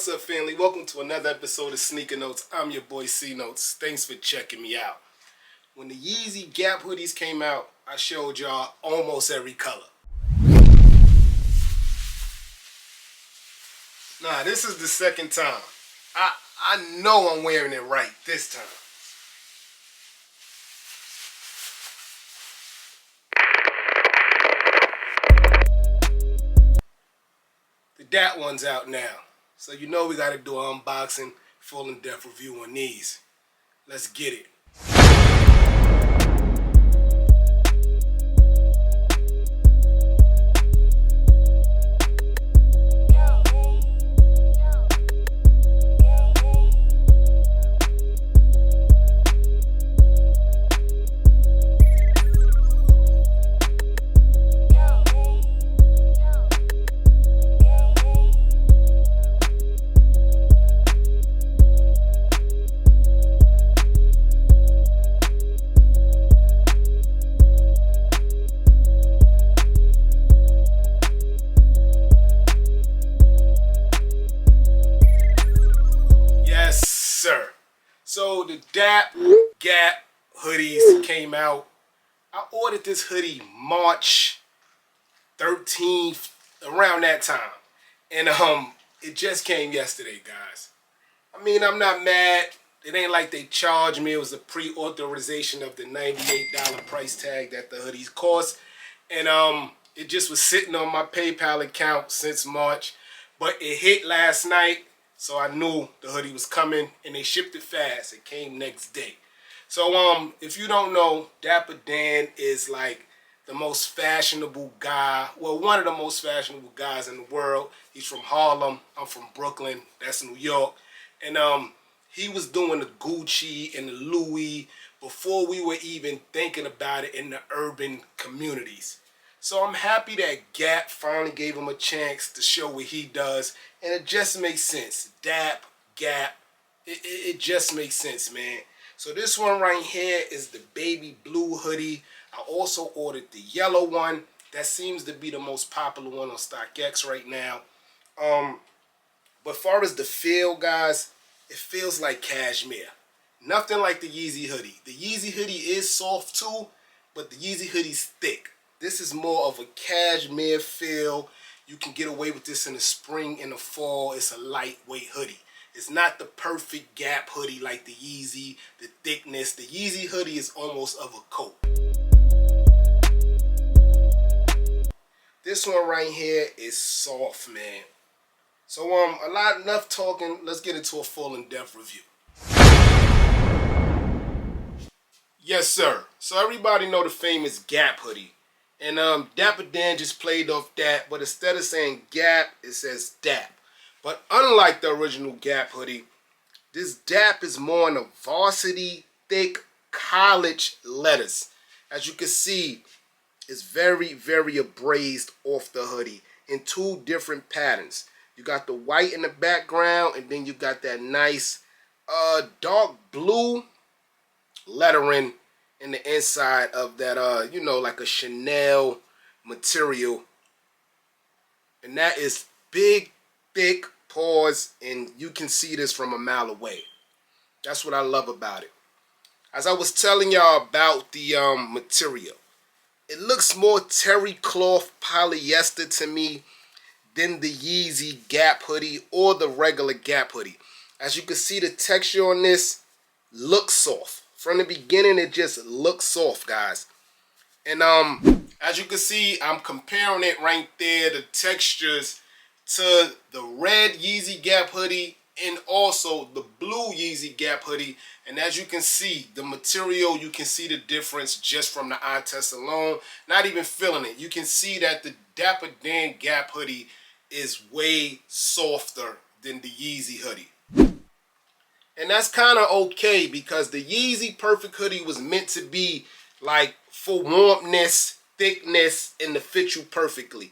What's up, family? Welcome to another episode of Sneaker Notes. I'm your boy C Notes. Thanks for checking me out. When the Yeezy Gap hoodies came out, I showed y'all almost every color. Nah, this is the second time. I know I'm wearing it right this time. The Dat one's out now. So you know we gotta do an unboxing, full in-depth review on these. Let's get it. So the Gap hoodies came out. I ordered this hoodie March 13th, around that time. And it just came yesterday, guys. I mean, I'm not mad. It ain't like they charged me. It was a pre-authorization of the $98 price tag that the hoodies cost. And it just was sitting on my PayPal account since March. But it hit last night. So I knew the hoodie was coming, and they shipped it fast. It came next day. So if you don't know, Dapper Dan is like the most fashionable guy. Well, one of the most fashionable guys in the world. He's from Harlem. I'm from Brooklyn. That's New York. And he was doing the Gucci and the Louis before we were even thinking about it in the urban communities. So I'm happy that Gap finally gave him a chance to show what he does. And it just makes sense. Gap, it just makes sense, man. So this one right here is the baby blue hoodie. I also ordered the yellow one. That seems to be the most popular one on StockX right now. But far as the feel, guys, it feels like cashmere. Nothing like the Yeezy hoodie. The Yeezy hoodie is soft too, but the Yeezy hoodie's thick. This is more of a cashmere feel. You can get away with this in the spring and the fall. It's a lightweight hoodie. It's not the perfect Gap hoodie like the Yeezy, the thickness. The Yeezy hoodie is almost of a coat. This one right here is soft, man. So enough talking. Let's get into a full in-depth review. Yes, sir. So everybody know the famous Gap hoodie. And Dapper Dan just played off that, but instead of saying Gap, it says Dap. But unlike the original Gap hoodie, this Dap is more in a varsity, thick, college letters. As you can see, it's very, very abrased off the hoodie in two different patterns. You got the white in the background, and then you got that nice dark blue lettering in the inside of that, you know, like a Chanel material. And that is big, thick paws, and you can see this from a mile away. That's what I love about it. As I was telling y'all about the material, it looks more terry cloth polyester to me than the Yeezy Gap hoodie or the regular Gap hoodie. As you can see, the texture on this looks soft. From the beginning, it just looks soft, guys. And as you can see, I'm comparing it right there, the textures, to the red Yeezy Gap hoodie and also the blue Yeezy Gap hoodie. And as you can see, the material, you can see the difference just from the eye test alone. Not even feeling it. You can see that the Dapper Dan Gap hoodie is way softer than the Yeezy hoodie. And that's kind of okay, because the Yeezy Perfect hoodie was meant to be like for warmness, thickness, and to fit you perfectly.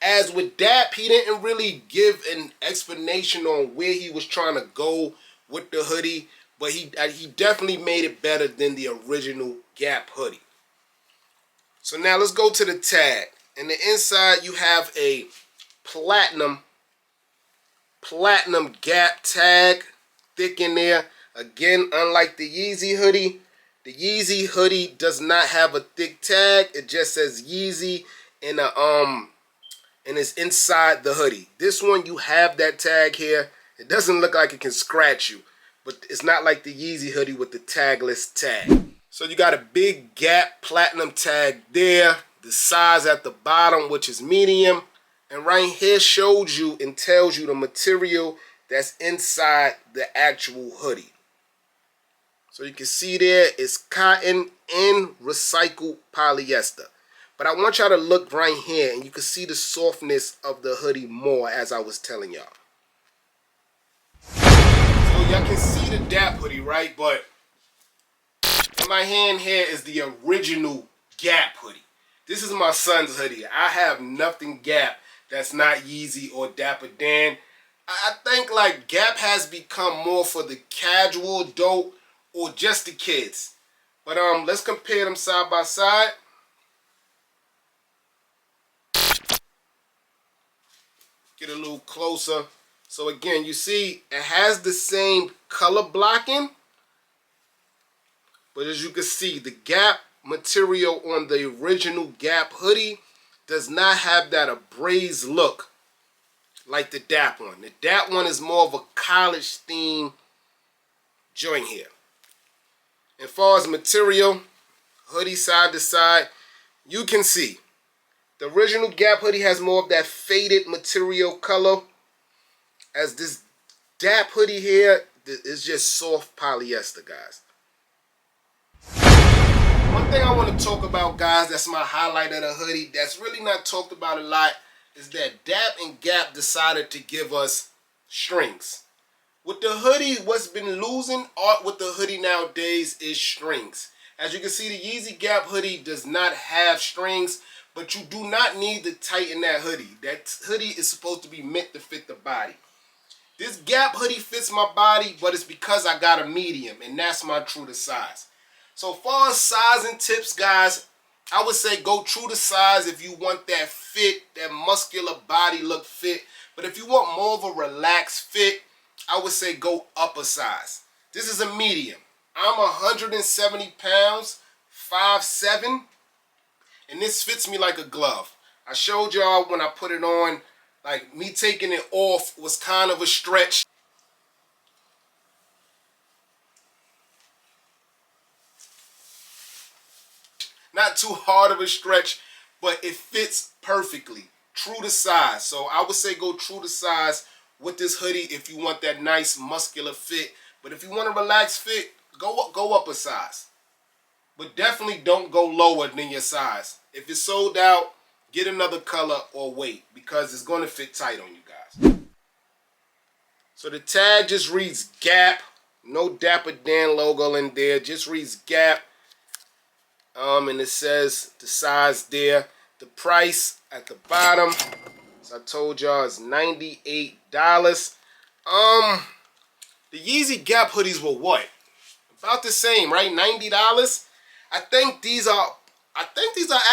As with Dap, he didn't really give an explanation on where he was trying to go with the hoodie, but he definitely made it better than the original Gap hoodie. So now let's go to the tag. In the inside, you have a platinum platinum Gap tag, thick in there. Again, unlike the Yeezy hoodie, the Yeezy hoodie does not have a thick tag. It just says Yeezy in a and it's inside the hoodie. This one, you have that tag here. It doesn't look like it can scratch you, but it's not like the Yeezy hoodie with the tagless tag. So you got a big Gap platinum tag there, the size at the bottom, which is medium, and right here shows you and tells you the material that's inside the actual hoodie. So you can see there it's cotton and recycled polyester. But I want y'all to look right here and you can see the softness of the hoodie more, as I was telling y'all. So y'all can see the Dap hoodie, right? But in my hand here is the original Gap hoodie. This is my son's hoodie. I have nothing Gap that's not Yeezy or Dapper Dan. I think like Gap has become more for the casual adult or just the kids. But let's compare them side by side. Get a little closer. So again, you see it has the same color blocking, but as you can see, the Gap material on the original Gap hoodie does not have that abrased look like the Dap one. The Dap one is more of a college theme joint here. As far as material, hoodie side to side, you can see the original Gap hoodie has more of that faded material color, as this Dap hoodie here is just soft polyester, guys. One thing I want to talk about, guys, that's my highlight of the hoodie, that's really not talked about a lot, is that Dap and Gap decided to give us strings. With the hoodie, what's been losing art with the hoodie nowadays is strings. As you can see, the Yeezy Gap hoodie does not have strings, but you do not need to tighten that hoodie. That hoodie is supposed to be meant to fit the body. This Gap hoodie fits my body, but it's because I got a medium, and that's my true to size. So far as sizing tips, guys, I would say go true to size if you want that fit, that muscular body look fit. But if you want more of a relaxed fit, I would say go up a size. This is a medium. I'm 170 pounds, 5'7", and this fits me like a glove. I showed y'all when I put it on, like me taking it off was kind of a stretch. Not too hard of a stretch, but it fits perfectly. True to size. So I would say go true to size with this hoodie if you want that nice muscular fit. But if you want a relaxed fit, go up a size. But definitely don't go lower than your size. If it's sold out, get another color or wait, because it's going to fit tight on you guys. So the tag just reads Gap. No Dapper Dan logo in there. Just reads Gap. And it says the size there. The price at the bottom, as I told y'all, is $98. The Yeezy Gap hoodies were what? About the same, right? $90. I think these are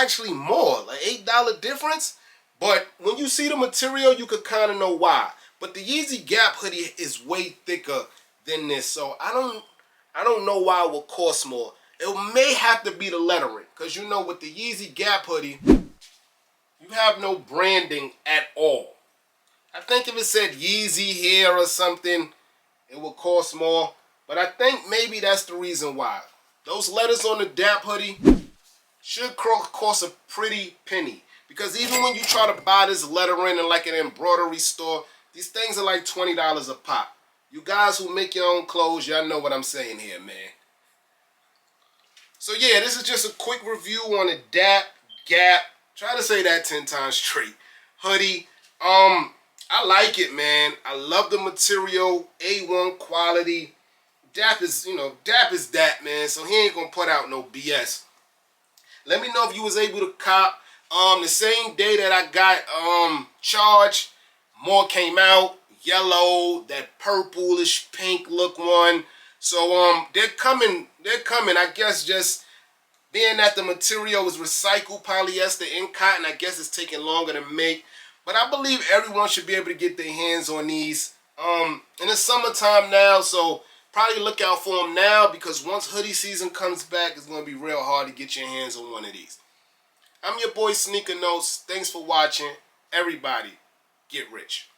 actually more, like $8 difference. But when you see the material, you could kind of know why. But the Yeezy Gap hoodie is way thicker than this, so I don't know why it will cost more. It may have to be the lettering, because you know with the Yeezy Gap hoodie, you have no branding at all. I think if it said Yeezy here or something, it would cost more. But I think maybe that's the reason why. Those letters on the Dap hoodie should cost a pretty penny. Because even when you try to buy this lettering in like an embroidery store, these things are like $20 a pop. You guys who make your own clothes, y'all know what I'm saying here, man. So yeah, this is just a quick review on the Dap, Gap, try to say that 10 times straight, hoodie. I like it, man. I love the material, A1 quality. Dap is, Dap is Dap, man, so he ain't gonna put out no BS. Let me know if you was able to cop. The same day that I got charged, more came out, yellow, that purplish pink look one. So they're coming. I guess just being that the material is recycled polyester and cotton, I guess it's taking longer to make. But I believe everyone should be able to get their hands on these And it's summertime now, so probably look out for them now, because once hoodie season comes back, it's going to be real hard to get your hands on one of these. I'm your boy Sneaker Notes. Thanks for watching. Everybody, get rich.